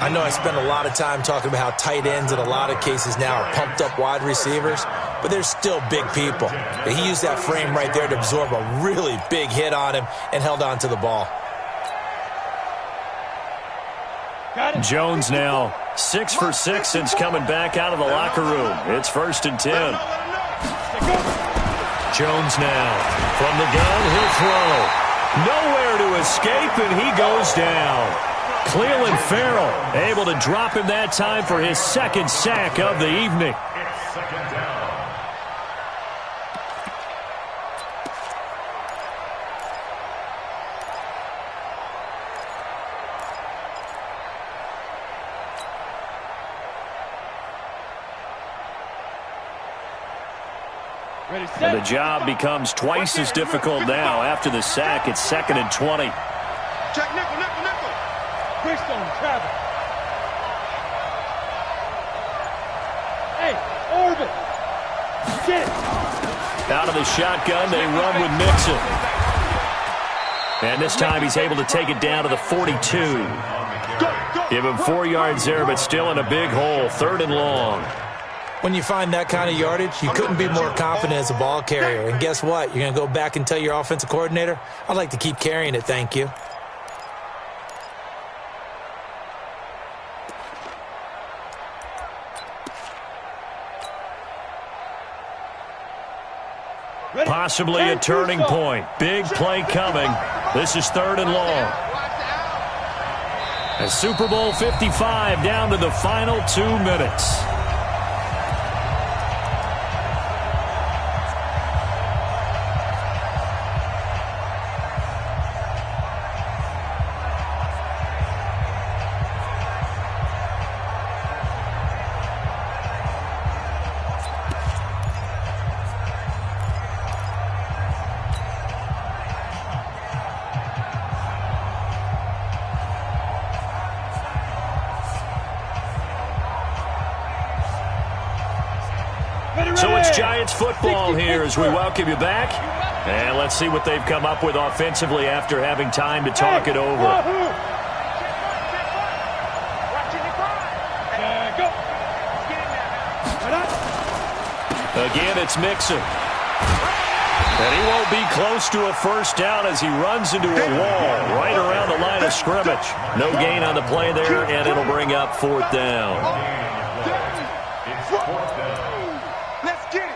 I know I spent a lot of time talking about how tight ends in a lot of cases now are pumped up wide receivers, but they're still big people. He used that frame right there to absorb a really big hit on him and held on to the ball. Jones now 6 for 6 since coming back out of the locker room. It's 1st and 10. Jones now from the gun. He'll throw. Nowhere to escape, and he goes down. Cleveland Farrell able to drop him that time for his 2nd sack of the evening. It's 2nd down. And the job becomes twice as difficult now after the sack. It's 2nd and 20. Check nickel, nickel, nickel. Greystone travel. Hey, orbit. Get it. Out of the shotgun, they run with Mixon. And this time he's able to take it down to the 42. Give him 4 yards there, but still in a big hole. 3rd and long. When you find that kind of yardage, you couldn't be more confident as a ball carrier. And guess what? You're going to go back and tell your offensive coordinator, I'd like to keep carrying it, thank you. Possibly a turning point. Big play coming. This is 3rd and long. A Super Bowl 55 down to the final 2 minutes. So it's Giants football here as we welcome you back. And let's see what they've come up with offensively after having time to talk it over. Again, it's Mixon. And he won't be close to a 1st down as he runs into a wall right around the line of scrimmage. No gain on the play there, and it'll bring up 4th down. It's 4th down. Let's get it.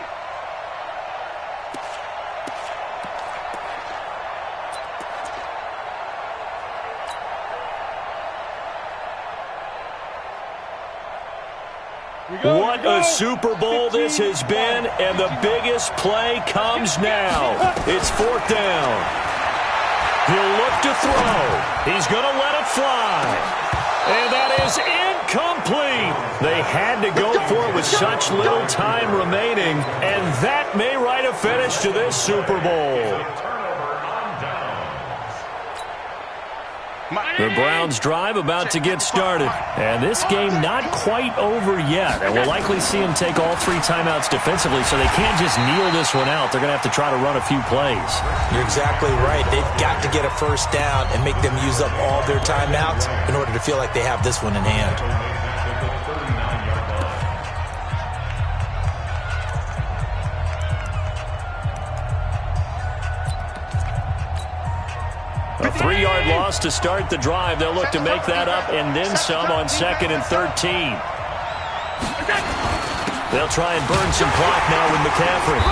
What a Super Bowl this has been, and the biggest play comes now. It's 4th down. He'll look to throw. He's going to let it fly. And that is incomplete. They had to go for it with such little time remaining, and that may write a finish to this Super Bowl. The Browns drive about to get started. And this game not quite over yet. And we'll likely see them take all 3 timeouts defensively, so they can't just kneel this one out. They're going to have to try to run a few plays. You're exactly right. They've got to get a 1st down and make them use up all their timeouts in order to feel like they have this one in hand. A 3-yard loss to start the drive. They'll look to make that up and then some on 2nd and 13. They'll try and burn some clock now with McCaffrey.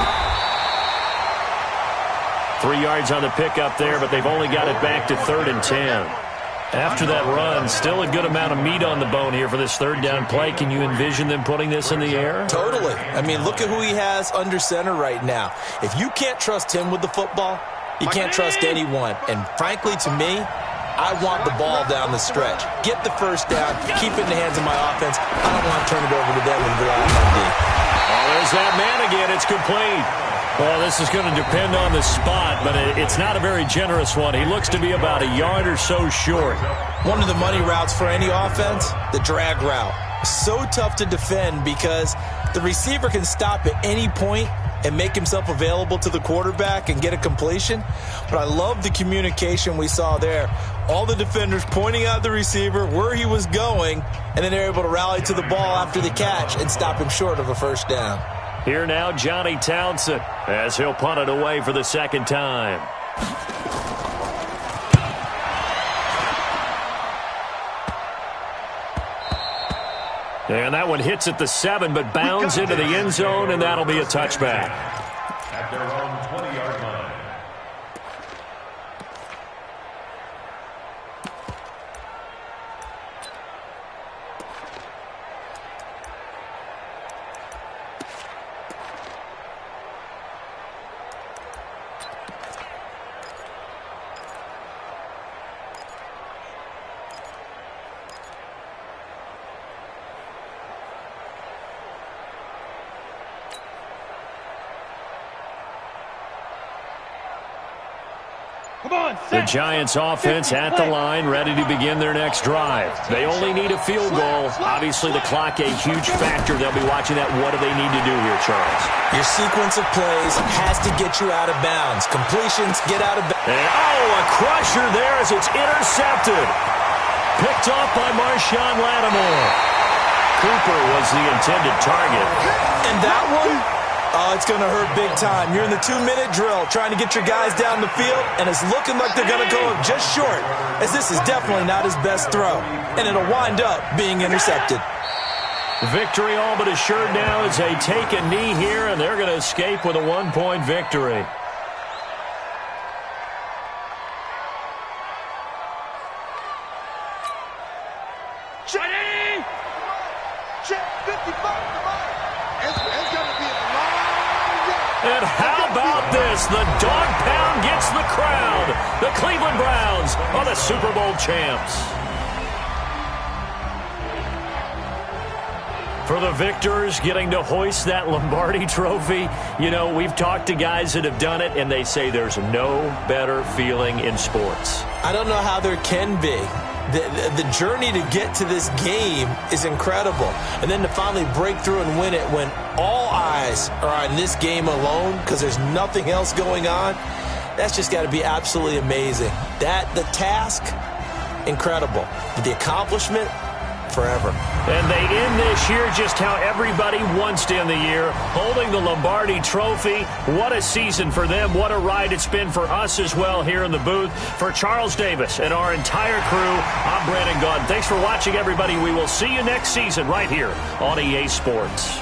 3 yards on the pickup there, but they've only got it back to 3rd and 10. After that run, still a good amount of meat on the bone here for this third down play. Can you envision them putting this in the air? Totally. I mean, look at who he has under center right now. If you can't trust him with the football, you can't trust anyone. And frankly, to me, I want the ball down the stretch. Get the first down, keep it in the hands of my offense. I don't want to turn it over to them and rely on my D. Oh, there's that man again. It's complete. Well, this is going to depend on the spot, but it's not a very generous one. He looks to be about a yard or so short. One of the money routes for any offense, the drag route. So tough to defend because the receiver can stop at any point and make himself available to the quarterback and get a completion. But I love the communication we saw there. All the defenders pointing out the receiver, where he was going, and then they're able to rally to the ball after the catch and stop him short of a first down. Here now, Johnny Townsend, as he'll punt it away for the second time. And that one hits at the 7, but bounds into the end zone, and that'll be a touchback. At their own 20-yard line. The Giants offense at the line, ready to begin their next drive. They only need a field goal. Obviously, the clock a huge factor. They'll be watching that. What do they need to do here, Charles? Your sequence of plays has to get you out of bounds. Completions, get out of bounds. A crusher there as it's intercepted. Picked off by Marshawn Lattimore. Cooper was the intended target. And that one? Oh, it's going to hurt big time. You're in the 2-minute drill trying to get your guys down the field, and it's looking like they're going to go just short, as this is definitely not his best throw, and it'll wind up being intercepted. Victory all but assured now as they take a knee here, and they're going to escape with a 1-point victory. Ready? Check 55. It's going to be a long run. And how about this? The dog pound gets the crowd. The Cleveland Browns are the Super Bowl champs. For the victors, getting to hoist that Lombardi trophy, you know, we've talked to guys that have done it, and they say there's no better feeling in sports. I don't know how there can be. The journey to get to this game is incredible. And then to finally break through and win it when all eyes are on this game alone because there's nothing else going on, that's just got to be absolutely amazing. The task, incredible. But the accomplishment, forever. And they end this year just how everybody wants to end the year, holding the Lombardi trophy. What a season for them. What a ride it's been for us as well here in the booth. For Charles Davis and our entire crew, I'm Brandon Gunn. Thanks for watching, everybody. We will see you next season right here on EA Sports.